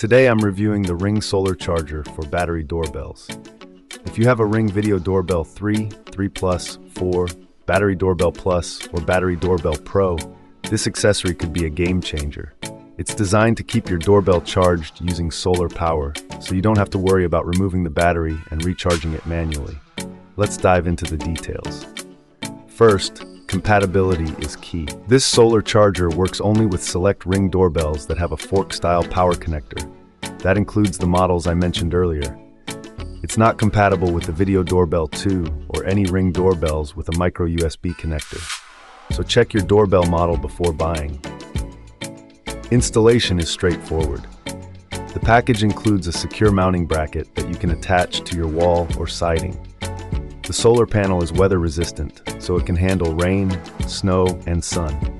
Today I'm reviewing the Ring solar charger for battery doorbells. If you have a Ring Video Doorbell 3, 3 Plus, 4, Battery Doorbell Plus, or Battery Doorbell Pro, this accessory could be a game changer. It's designed to keep your doorbell charged using solar power, so you don't have to worry about removing the battery and recharging it manually. Let's dive into the details. First, compatibility is key. This solar charger works only with select Ring doorbells that have a fork-style power connector. That includes the models I mentioned earlier. It's not compatible with the Video Doorbell 2 or any Ring doorbells with a micro USB connector. So check your doorbell model before buying. Installation is straightforward. The package includes a secure mounting bracket that you can attach to your wall or siding. The solar panel is weather resistant, so it can handle rain, snow, and sun.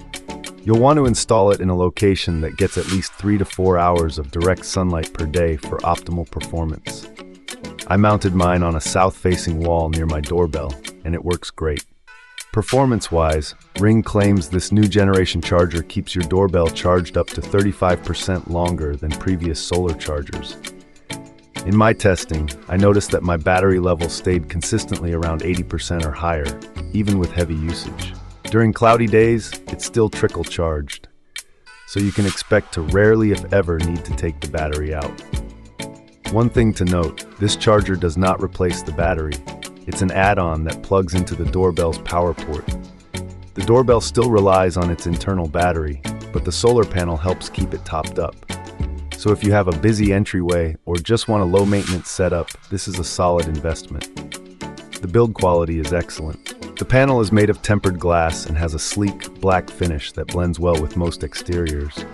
You'll want to install it in a location that gets at least 3 to 4 hours of direct sunlight per day for optimal performance. I mounted mine on a south-facing wall near my doorbell, and it works great. Performance-wise, Ring claims this new generation charger keeps your doorbell charged up to 35% longer than previous solar chargers. In my testing, I noticed that my battery level stayed consistently around 80% or higher, even with heavy usage. During cloudy days, it's still trickle charged, so you can expect to rarely, if ever, need to take the battery out. One thing to note, this charger does not replace the battery. It's an add-on that plugs into the doorbell's power port. The doorbell still relies on its internal battery, but the solar panel helps keep it topped up. So if you have a busy entryway or just want a low-maintenance setup, this is a solid investment. The build quality is excellent. The panel is made of tempered glass and has a sleek, black finish that blends well with most exteriors.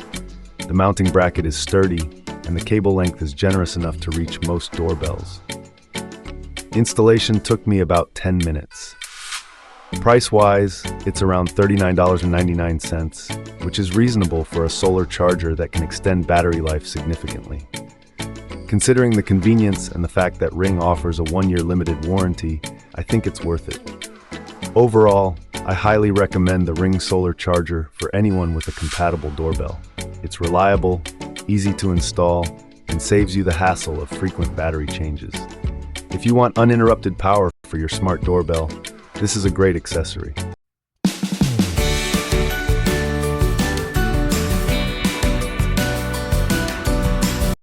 The mounting bracket is sturdy, and the cable length is generous enough to reach most doorbells. Installation took me about 10 minutes. Price-wise, it's around $39.99, which is reasonable for a solar charger that can extend battery life significantly. Considering the convenience and the fact that Ring offers a 1-year limited warranty, I think it's worth it. Overall, I highly recommend the Ring solar charger for anyone with a compatible doorbell. It's reliable, easy to install, and saves you the hassle of frequent battery changes. If you want uninterrupted power for your smart doorbell, this is a great accessory.